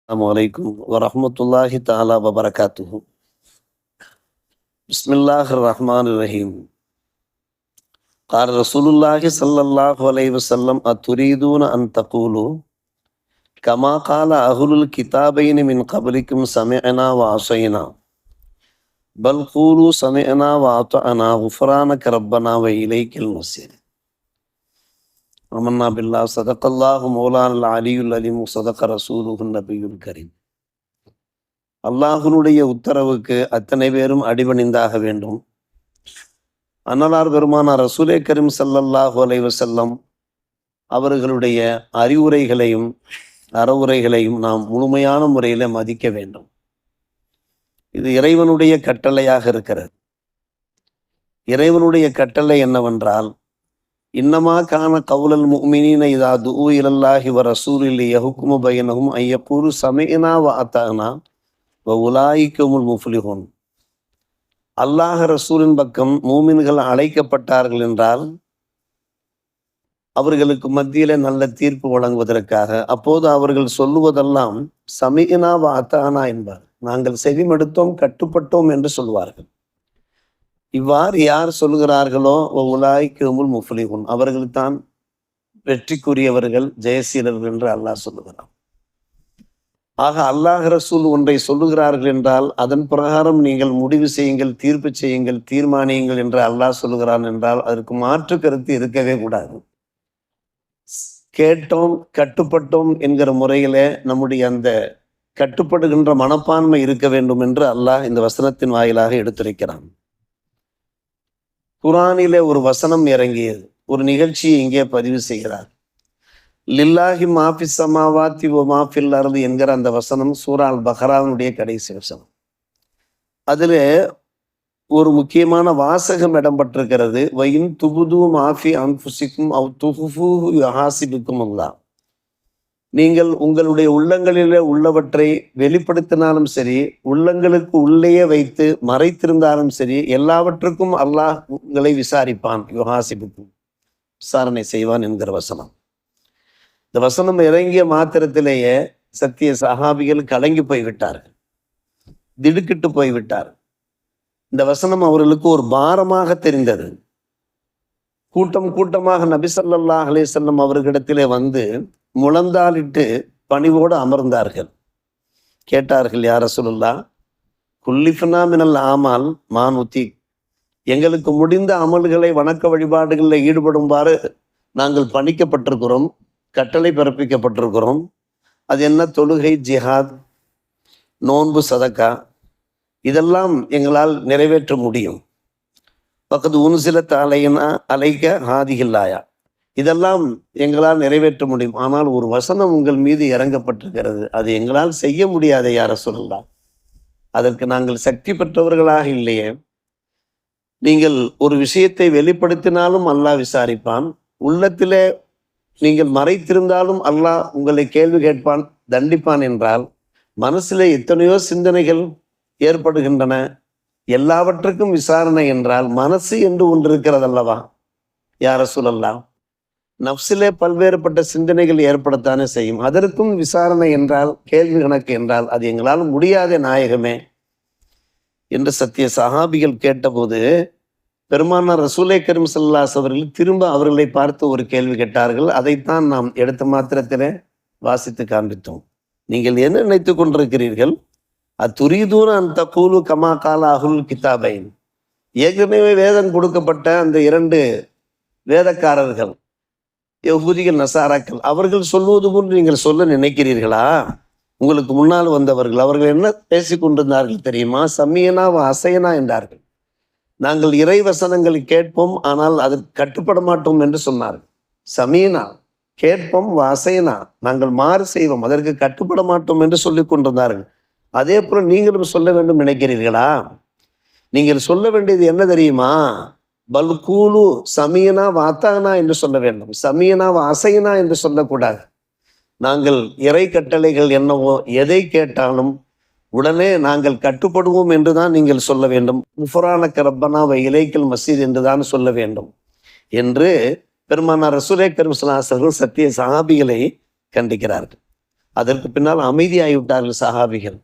Assalamualaikum warahmatullahi ta'ala wabarakatuh. Bismillahirrahmanirrahim. Qala Rasulullah sallallahu alaihi wasallam aturiduna an taqulu kama qala ahlul kitabaini min qablikum sami'na wa asayna bal qulu sami'na wa ata'na ghufranaka rabbana wa ilaykal masir. Amanna billah sadaqallahu mawlana al-aliyyul alim sadaqa rasuluhu nabiyul karim. அல்லாஹ்வுடைய உத்தரவுக்கு அத்தனை பேரும் அடிபணிந்தாக வேண்டும். அன்னலார் பெருமானார் ரசூலே கரீம் ஸல்லல்லாஹு அலைஹி வஸல்லம் அவர்களுடைய அறிவுரைகளையும் அறவுரைகளையும் நாம் முழுமையான முறையில் மதிக்க வேண்டும். இது இறைவனுடைய கட்டளையாக இருக்கிறது. இறைவனுடைய கட்டளை என்னவென்றால், இன்னமா கான கவுலல் முஃமினீன இதா துஉ இலல்லாஹி வ ரசூலில் யஹ்குமு பைனஹும் ஐயக்கூரு சமிஅனா வ அத்தானா வ உலாயிகமுல் முஃப்லிஹூன். அல்லாஹ் ரசூலின் பக்கம் மூமின்கள் அழைக்கப்பட்டார்கள் என்றால் அவர்களுக்கு மத்தியில நல்ல தீர்ப்பு வழங்குவதற்காக அப்போது அவர்கள் சொல்லுவதெல்லாம் சமிஅனா வ அத்தானா என்பார். நாங்கள் செவிமடுத்தோம், கட்டுப்பட்டோம் என்று சொல்வார்கள். இவ்வாறு யார் சொல்கிறார்களோ உலாயிகமுல் முஃப்லிஹூன், அவர்கள் தான் வெற்றிக்குரியவர்கள், ஜெயசீலர்கள் என்று அல்லாஹ் சொல்லுகிறான். ஆக அல்லாஹ் ரசூல் ஒன்றை சொல்லுகிறார்கள் என்றால் அதன் பிரகாரம் நீங்கள் முடிவு செய்யுங்கள், தீர்ப்பு செய்யுங்கள், தீர்மானியுங்கள் என்று அல்லாஹ் சொல்லுகிறான் என்றால் அதற்கு மாற்று கருத்து இருக்கவே கூடாது. கேட்டோம், கட்டுப்பட்டோம் என்கிற முறையில நம்முடைய அந்த கட்டுப்படுகின்ற மனப்பான்மை இருக்க வேண்டும் என்று அல்லாஹ் இந்த வசனத்தின் வாயிலாக எடுத்துரைக்கிறான். குர்ஆனிலே ஒரு வசனம் இறங்கியது, ஒரு நிகழ்ச்சியை இங்கே பதிவு செய்கிறார். லில்லாஹி மாஃபிஸ் ஸமாவாத்தி வ மாஃபில் அர்தி என்கிற அந்த வசனம் சூரா அல் பக்ராவுடைய கடைசி வசனம். அதில் ஒரு முக்கியமான வாசகம் இடம்பெற்றிருக்கிறது. வயின் துபுது மாஃபி அன்ஃபுசிக்கும் அவ் துஃபுஹு யஹாசிபுக்கும் அல்லாஹ். நீங்கள் உங்களுடைய உள்ளங்களிலே உள்ளவற்றை வெளிப்படுத்தினாலும் சரி, உள்ளங்களுக்கு உள்ளேயே வைத்து மறைத்திருந்தாலும் சரி, எல்லாவற்றுக்கும் அல்லாஹ் உங்களை விசாரிப்பான். யுஹாசிபுக்கும், விசாரணை செய்வான் என்கிற வசனம். இந்த வசனம் இறங்கிய மாத்திரத்திலேயே சத்திய சஹாபிகள் கலங்கி போய்விட்டார்கள், திடுக்கிட்டு போய்விட்டார். இந்த வசனம் அவர்களுக்கு ஒரு பாரமாக தெரிந்தது. கூட்டம் கூட்டமாக நபி ஸல்லல்லாஹு அலைஹி வஸல்லம் அவர்களிடத்திலே வந்து முழந்தாளிட்டு பணிவோடு அமர்ந்தார்கள். கேட்டார்கள், யா ரசூலுல்லாஹ், குல்லிஃப்னா மினல் ஆமால் மானுத்தி, எங்களுக்கு முடிந்த அமல்களை வணக்க வழிபாடுகளில் ஈடுபடுமாறு நாங்கள் பணிக்கப்பட்டிருக்கிறோம், கட்டளை பிறப்பிக்கப்பட்டிருக்கிறோம். அது என்ன? தொழுகை, ஜிஹாத், நோன்பு, சதக்கா, இதெல்லாம் எங்களால் நிறைவேற்ற முடியும். பக்கத்து உன்சிலத் அலைனா அலைக்க ஹாதிகில்லாயா, இதெல்லாம் எங்களால் நிறைவேற்ற முடியும். ஆனால் ஒரு வசனம் உங்கள் மீது இறங்கப்பட்டிருக்கிறது, அது எங்களால் செய்ய முடியாத யா ரசூலுல்லாஹ், அதற்கு நாங்கள் சக்தி பெற்றவர்களாக இல்லையே. நீங்கள் ஒரு விஷயத்தை வெளிப்படுத்தினாலும் அல்லாஹ் விசாரிப்பான், உள்ளத்திலே நீங்கள் மறைத்திருந்தாலும் அல்லாஹ் உங்களை கேள்வி கேட்பான், தண்டிப்பான் என்றால் மனசிலே எத்தனையோ சிந்தனைகள் ஏற்படுகின்றன. எல்லாவற்றுக்கும் விசாரணை என்றால் மனசு என்று ஒன்று இருக்கிறது அல்லவா யா ரசூலல்லாஹ். நஃப்ஸிலே பல்வேறுபட்ட சிந்தனைகள் ஏற்படத்தானே செய்யும். அதற்கும் விசாரணை என்றால், கேள்வி கணக்கு என்றால் அது எங்களால் முடியாத நாயகமே என்று சத்திய சஹாபிகள் கேட்டபோது பெருமானார் ரசூலே கரீம் ஸல்லல்லாஹு அலைஹி அவர்கள் திரும்ப அவர்களை பார்த்து ஒரு கேள்வி கேட்டார்கள். அதைத்தான் நாம் எடுத்த மாத்திரத்திலே வாசித்து காண்பித்தோம். நீங்கள் என்ன நினைத்து கொண்டிருக்கிறீர்கள்? அத்துரீதூன அன் தகூலு கமா கால அஹ்லுல் கிதாபைன், ஏற்கனவே வேதம் கொடுக்கப்பட்ட அந்த இரண்டு வேதக்காரர்கள், யஹூதிகள், நசாராக்கள், அவர்கள் சொல்வது போன்று நீங்கள் சொல்ல நினைக்கிறீர்களா? உங்களுக்கு முன்னால் வந்தவர்கள் அவர்கள் என்ன பேசி கொண்டிருந்தார்கள் தெரியுமா? சமியனா அசையனா என்றார்கள். நாங்கள் இறை வசனங்களை கேட்போம், ஆனால் அதற்கு கட்டுப்பட மாட்டோம் என்று சொன்னார்கள். சமீனா, கேட்போம், அசையனா, நாங்கள் மாறு செய்வோம், அதற்கு கட்டுப்பட மாட்டோம் என்று சொல்லி கொண்டிருந்தார்கள். அதே போல நீங்களும் சொல்ல வேண்டும் நினைக்கிறீர்களா? நீங்கள் சொல்ல வேண்டியது என்ன தெரியுமா? பல்கூலு சமீனா வாத்தானா என்று சொல்ல வேண்டும். சமீனா அசைனா என்று சொல்லக்கூடாது. நாங்கள் இறை கட்டளைகள் என்னவோ எதை கேட்டாலும் உடனே நாங்கள் கட்டுப்படுவோம் என்றுதான் நீங்கள் சொல்ல வேண்டும். குஃப்ரானக ரப்பனா வ இலைக்கல் மஸீர் என்றுதான் சொல்ல வேண்டும் என்று பெருமானார் ரசூலே கரீம் ஸல்லல்லாஹு அலைஹி வஸல்லம் சத்திய சஹாபிகளை கண்டிக்கிறார்கள். அதற்கு பின்னால் அமைதியாகிவிட்டார்கள் சஹாபிகள்.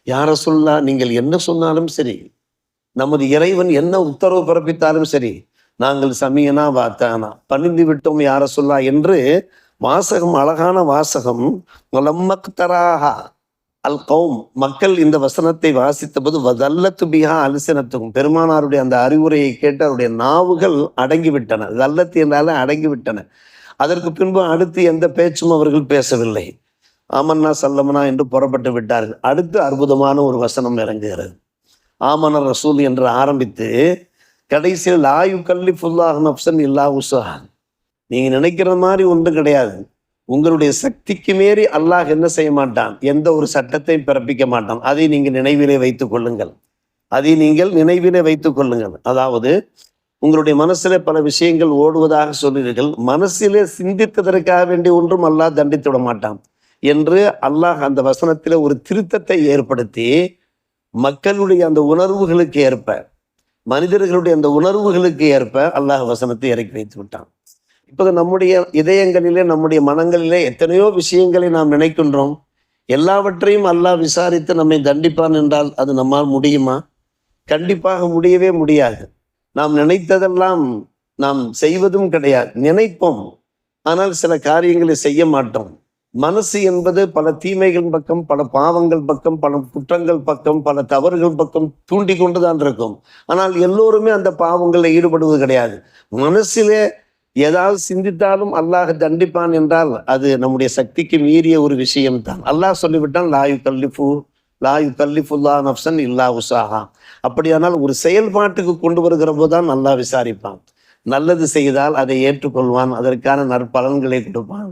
யார சொல்லா, நீங்கள் என்ன சொன்னாலும் சரி, நமது இறைவன் என்ன உத்தரவு பிறப்பித்தாலும் சரி, நாங்கள் சமியனா வாத்தானா, பணிந்து விட்டோம் யார சொல்லா என்று வாசகம், அழகான வாசகம். லம்மக்தராஹா அல் கௌம், மக்கள் இந்த வசனத்தை வாசித்த போது வதல்லத்து பிஹா அல்சினத்துக்கும், பெருமானாருடைய அந்த அறிவுரையை கேட்டு அவருடைய நாவுகள் அடங்கிவிட்டன. தல்லத்து என்றாலே அடங்கிவிட்டன. அதற்கு பின்பு அடுத்து எந்த பேச்சும் அவர்கள் பேசவில்லை. ஆமன்னா சல்லமனா என்று புறப்பட்டு விட்டார்கள். அடுத்து அற்புதமான ஒரு வசனம் இறங்குகிறது. ஆமன ரசூல் என்று ஆரம்பித்து கடைசியில் லாயு கல்லிஃபுல்லாஹ் நஃப்ஸன் இல்லா உஸஹா, நீங்க நினைக்கிற மாதிரி ஒன்றும் கிடையாது. உங்களுடைய சக்திக்கு மீறி அல்லாஹ் என்ன செய்ய மாட்டான், எந்த ஒரு சட்டத்தையும் பிறப்பிக்க மாட்டான். அதை நீங்கள் நினைவிலே வைத்துக் கொள்ளுங்கள். அதாவது உங்களுடைய மனசிலே பல விஷயங்கள் ஓடுவதாக சொல்லுவீர்கள். மனசிலே சிந்தித்ததற்காக வேண்டிய ஒன்றும் அல்லாஹ் தண்டித்து விட மாட்டான் என்று அல்லாஹ் அந்த வசனத்திலே ஒரு திருத்தத்தை ஏற்படுத்தி மக்களுடைய அந்த உணர்வுகளுக்கு ஏற்ப, மனிதர்களுடைய அந்த உணர்வுகளுக்கு ஏற்ப அல்லாஹ் வசனத்தை இறக்கி வைத்து விட்டான். இப்போது நம்முடைய இதயங்களிலே, நம்முடைய மனங்களிலே எத்தனையோ விஷயங்களை நாம் நினைக்கின்றோம். எல்லாவற்றையும் அல்லாஹ் விசாரித்து நம்மை தண்டிப்பான் என்றால் அது நம்மால் முடியுமா? கண்டிப்பாக முடியவே முடியாது. நாம் நினைத்ததெல்லாம் நாம் செய்வதும் கிடையாது. நினைப்போம், ஆனால் சில காரியங்களை செய்ய மாட்டோம். மனசு என்பது பல தீமைகள் பக்கம், பல பாவங்கள் பக்கம், பல குற்றங்கள் பக்கம், பல தவறுகள் பக்கம் தூண்டி கொண்டுதான் இருக்கும். ஆனால் எல்லோருமே அந்த பாவங்களில் ஈடுபடுவது கிடையாது. மனசிலே ஏதாவது சிந்தித்தாலும் அல்லாஹ் தண்டிப்பான் என்றால் அது நம்முடைய சக்திக்கு மீறிய ஒரு விஷயம்தான். அல்லாஹ் சொல்லிவிட்டான் லாயு கல்லிஃபுல்லா நஃப்ஸன் இல்லா உஸாஹா. அப்படியானால் ஒரு செயல்பாட்டுக்கு கொண்டு வருகிற போதுதான் அல்லாஹ் விசாரிப்பான். நல்லது செய்தால் அதை ஏற்றுக்கொள்வான், அதற்கான நற்பலன்களை கொடுப்பான்.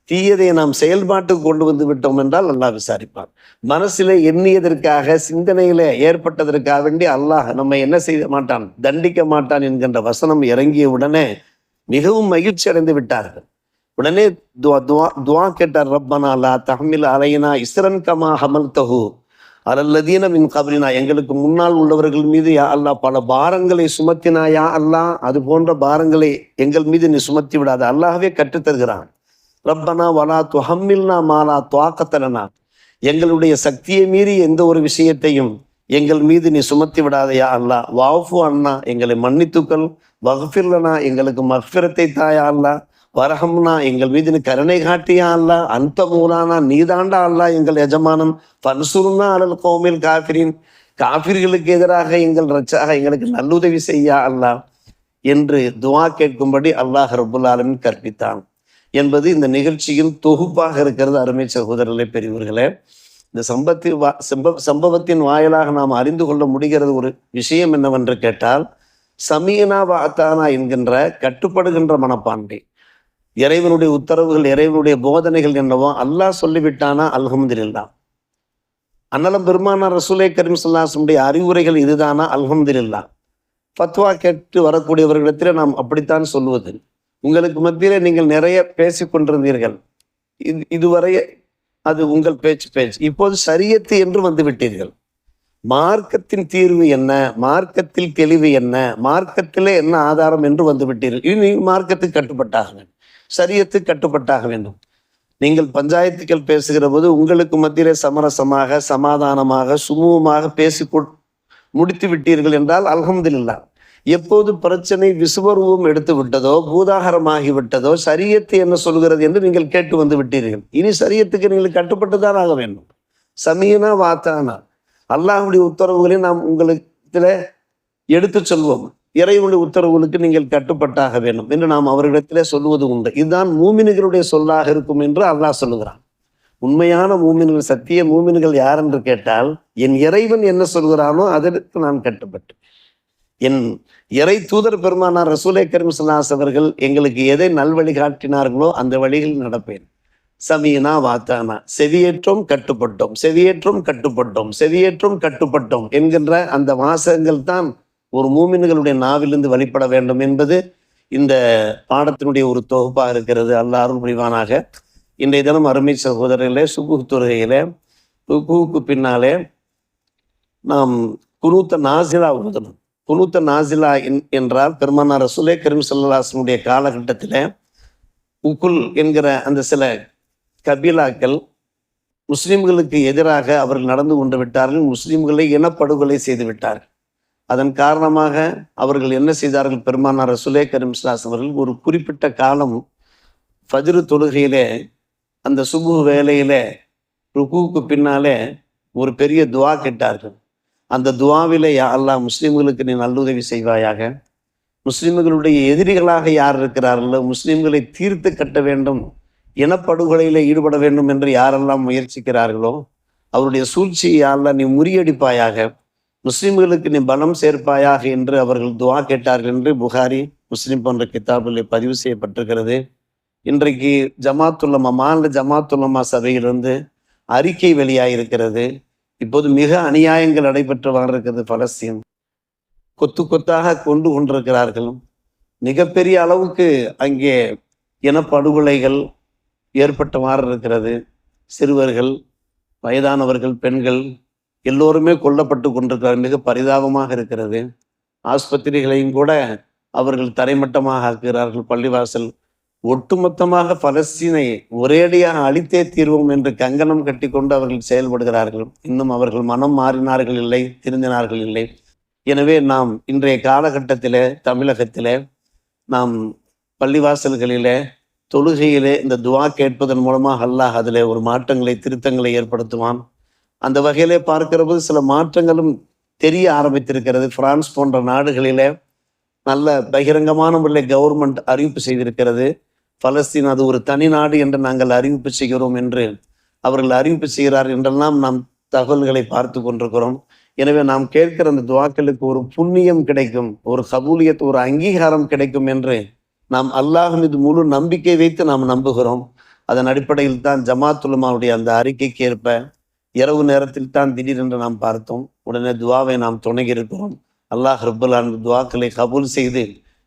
தீயதை நாம் செயல்பாட்டுக்கு கொண்டு வந்து விட்டோம் என்றால் அல்லாஹ் விசாரிப்பான். மனசிலே எண்ணியதற்காக, சிந்தனையில ஏற்பட்டதற்காக வேண்டி அல்லாஹ் நம்ம என்ன செய்ய மாட்டான், தண்டிக்க மாட்டான் என்கின்ற வசனம் இறங்கிய உடனே மிகவும் மகிழ்ச்சி அடைந்து விட்டார்கள். உடனே துவா கேட்டார். ரப்பனா லா தஹ்மில் அலைனா இஸ்ரன் கமா ஹமல்தஹு அலல்லதீன மின் கப்ரினா, எங்களுக்கு முன்னால் உள்ளவர்கள் மீது யா அல்லாஹ் பல பாரங்களை சுமத்தினா யா அல்லாஹ், அது போன்ற பாரங்களை எங்கள் மீது நீ சுமத்தி விடாத. அல்லாஹ்வே கற்றுத்தருகிறான். ரப்பனா வலா துஹம்மில்னா மாலா துவாக்கத்தலனா, எங்களுடைய சக்தியை மீறி எந்த ஒரு விஷயத்தையும் எங்கள் மீது நீ சுமத்தி விடாதையா அல்லாஹ். வாஃபு அண்ணா, எங்களை மன்னித்துக்கள். வஃபிர்லனா, எங்களுக்கு மஃபிரத்தை தாயா அல்லாஹ். வரஹம்னா, எங்கள் மீது நீ கருணை காட்டியா அல்லாஹ். அந்த மூலானா, நீதாண்டா அல்லாஹ் எங்கள் எஜமானன். பன்சுருனா அலல் கௌமில் காஃபிரின், காஃபிர்களுக்கு எதிராக எங்கள் ரச்சாக எங்களுக்கு நல்லுதவி செய்யா அல்லாஹ் என்று துவா கேட்கும்படி அல்லாஹ் ரப்புல் ஆலமீன் கற்பித்தான் என்பது இந்த நிகழ்ச்சியில் தொகுப்பாக இருக்கிறது. அருமை சகோதரர்களே, பெரியவர்களே, இந்த சம்பவத்தின் வாயிலாக நாம் அறிந்து கொள்ள முடிகிறது ஒரு விஷயம் என்னவென்று கேட்டால், சமீனா வாத்தானா என்கின்ற கட்டுப்படுகின்ற மனப்பான்மை. இறைவனுடைய உத்தரவுகள், இறைவனுடைய போதனைகள் என்னவோ அல்லாஹ் சொல்லிவிட்டானா அல்ஹம்துலில்லாஹ். அன்னலம் பெருமானார் ரசூலே கரீம் ஸல்லல்லாஹு அலைஹி வஸல்லம் அறிவுரைகள் இதுதானா அல்ஹம்துலில்லாஹ். ஃபத்வா கேட்டு வரக்கூடியவர்களிடத்தில் நாம் அப்படித்தான் சொல்லுவது. உங்களுக்கு மத்தியிலே நீங்கள் நிறைய பேசிக் கொண்டிருந்தீர்கள். இதுவரை அது உங்கள் பேச்சு. இப்போது ஷரியத்து என்று வந்து விட்டீர்கள். மார்க்கத்தின் தீர்வு என்ன, மார்க்கத்தில் தெளிவு என்ன, மார்க்கத்திலே என்ன ஆதாரம் என்று வந்து விட்டீர்கள். இனி மார்க்கத்துக்கு கட்டுப்பட்டாக வேண்டும், ஷரியத்துக்கு கட்டுப்பட்டாக வேண்டும். நீங்கள் பஞ்சாயத்துக்கள் பேசுகிற போது உங்களுக்கு மத்தியிலே சமரசமாக, சமாதானமாக, சுமூகமாக பேசி முடித்து விட்டீர்கள் என்றால் அல்ஹம்துலில்லாஹ். எப்போது பிரச்சனை விசுவரூபம் எடுத்து விட்டதோ, பூதாகரமாகி விட்டதோ, ஷரியத்து என்ன சொல்கிறது என்று நீங்கள் கேட்டு வந்து விட்டீர்கள். இனி ஷரியத்துக்கு நீங்கள் கட்டுப்பட்டுதான் ஆக வேண்டும். சமீனா வாத்தானா, அல்லாஹ்வுடைய உத்தரவுகளை நாம் உங்களுக்கு எடுத்து சொல்வோம். இறைவனுடைய உத்தரவுகளுக்கு நீங்கள் கட்டுப்பட்டாக வேண்டும் என்று நாம் அவர்களிடத்திலே சொல்லுவது உண்டு. இதுதான் மூமின்களுடைய சொல்லாக இருக்கும் என்று அல்லாஹ் சொல்லுகிறான். உண்மையான மூமின்கள், சத்திய மூமின்கள் யார் என்று கேட்டால், என் இறைவன் என்ன சொல்கிறானோ அதற்கு நான் கட்டுப்பட்டு, என் இறை தூதர் பெருமானார் ரசூலே கரீம் ஸல்லல்லாஹு அலைஹி அவர்கள் எங்களுக்கு எதை நல்வழி காட்டினார்களோ அந்த வழிகளில் நடப்பேன். சமீனா வாத்தானா, செவியேற்றோம் கட்டுப்பட்டோம், செவியேற்றோம் கட்டுப்பட்டோம், செவியேற்றோம் கட்டுப்பட்டோம் என்கின்ற அந்த வாசகங்கள் தான் ஒரு மூமின்களுடைய நாவிலிருந்து வழிபட வேண்டும் என்பது இந்த பாடத்தினுடைய ஒரு தொகுப்பாக இருக்கிறது. அல்லாஹ் அருள் புரிவானாக. இன்றைய தினம் அருமை சகோதரர்களே, சுபுஹ் தொழுகையிலே ருக்குவுக்கு பின்னாலே நாம் குனூத்த நாசிலா ஓதணும். குனூத்த நாசிலா என்றால் பெருமானார் ரசூலே கரீம் ஸல்லல்லாஹு அலைஹி வஸல்லம் காலகட்டத்தில் உக்குல் என்கிற அந்த சில கபீலாக்கள் முஸ்லிம்களுக்கு எதிராக அவர்கள் நடந்து கொண்டு விட்டார்கள். முஸ்லிம்களை இனப்படுகொலை செய்து விட்டார்கள். அதன் காரணமாக அவர்கள் என்ன செய்தார்கள்? பெருமானார் ரசூலே கரீம் ஸல்லல்லாஹு அலைஹி வஸல்லம் அவர்கள் ஒரு குறிப்பிட்ட காலம் ஃபஜ்ர் தொழுகையிலே, அந்த சுபுஹ் வேளையிலே ருக்குவுக்கு பின்னாலே ஒரு பெரிய துஆ கேட்டார்கள். அந்த துஆவிலே, யா அல்லாஹ், முஸ்லிம்களுக்கு நீ நல்லுதவி செய்வாயாக, முஸ்லிம்களுடைய எதிரிகளாக யார் இருக்கிறார்களோ முஸ்லிம்களை தீர்த்து கட்ட வேண்டும், இனப்படுகொலையில் ஈடுபட வேண்டும் என்று யாரெல்லாம் முயற்சிக்கிறார்களோ அவருடைய சூழ்ச்சியை யா அல்லாஹ் நீ முறியடிப்பாயாக, முஸ்லிம்களுக்கு நீ பலம் சேர்ப்பாயாக என்று அவர்கள் துஆ கேட்டார்கள் என்று புகாரி, முஸ்லிம் போன்ற கிதாபில் பதிவு செய்யப்பட்டிருக்கிறது. இன்றைக்கு ஜமாத்துல்லமா, மாநில ஜமாத்துல்லமா சபையிலிருந்து அறிக்கை வெளியாயிருக்கிறது. இப்போது மிக அநியாயங்கள் நடைபெற்று இருக்கிறது. பலஸ்தீன் கொத்து கொத்தாக கொண்டு கொண்டிருக்கிறார்கள். மிகப்பெரிய அளவுக்கு அங்கே இனப்படுகொலைகள் ஏற்பட்டவாறு இருக்கிறது. சிறுவர்கள், வயதானவர்கள், பெண்கள் எல்லோருமே கொல்லப்பட்டு கொண்டிருக்கிறார்கள். மிக பரிதாபமாக இருக்கிறது. ஆஸ்பத்திரிகளையும் கூட அவர்கள் தரைமட்டமாக ஆக்குகிறார்கள். பள்ளிவாசல் ஒட்டுமொத்தமாக பலஸ்தீனை ஒரேடியாக அழித்தே தீர்வோம் என்று கங்கணம் கட்டி கொண்டு அவர்கள் செயல்படுகிறார்கள். இன்னும் அவர்கள் மனம் மாறினார்கள் இல்லை, திருந்தினார்கள் இல்லை. எனவே நாம் இன்றைய காலகட்டத்திலே தமிழகத்திலே நாம் பள்ளிவாசல்களிலே தொழுகையிலே இந்த துஆ கேட்பதன் மூலமாக அல்லாஹ் அதிலே ஒரு மாற்றங்களை, திருத்தங்களை ஏற்படுத்துவான். அந்த வகையிலே பார்க்கிற போது சில மாற்றங்களும் தெரிய ஆரம்பித்திருக்கிறது. பிரான்ஸ் போன்ற நாடுகளிலே நல்ல பகிரங்கமான முறையில் கவர்மெண்ட் அறிவிப்பு செய்திருக்கிறது. பலஸ்தீன் அது ஒரு தனி நாடு என்று நாங்கள் அறிவிப்பு செய்கிறோம் என்று அவர்கள் அறிவிப்பு செய்கிறார் என்றெல்லாம் நாம் தகவல்களை பார்த்து கொண்டிருக்கிறோம். எனவே நாம் கேட்கிற அந்த துஆக்களுக்கு ஒரு புண்ணியம் கிடைக்கும், ஒரு கபூலியத், ஒரு அங்கீகாரம் கிடைக்கும் என்று நாம் அல்லாஹ் மீது முழு நம்பிக்கை வைத்து நாம் நம்புகிறோம். அதன் அடிப்படையில் தான் ஜமாத்துல்லமாவுடைய அந்த அறிக்கைக்கு ஏற்ப இரவு நேரத்தில் தான் திடீரென்று நாம் பார்த்தோம். உடனே துஆவை நாம் தொடங்கியிருக்கிறோம். அல்லாஹ் ரப்பல் ஆலமீன் துஆக்களை கபூல் செய்து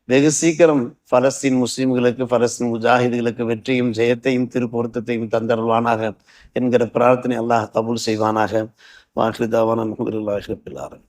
வெகு சீக்கிரம் பலஸ்தீன் முஸ்லிம்களுக்கு, பலஸ்தீன் முஜாஹிதுகளுக்கு வெற்றியும் ஜெயத்தையும் திருப்பொருத்தத்தையும் தந்தருள்வானாக என்கிற பிரார்த்தனை அல்லாஹ் கபூல் செய்வானாக. வாஹிரு தாவானா அல்ஹம்துலில்லாஹி ரப்பில் ஆலமீன்.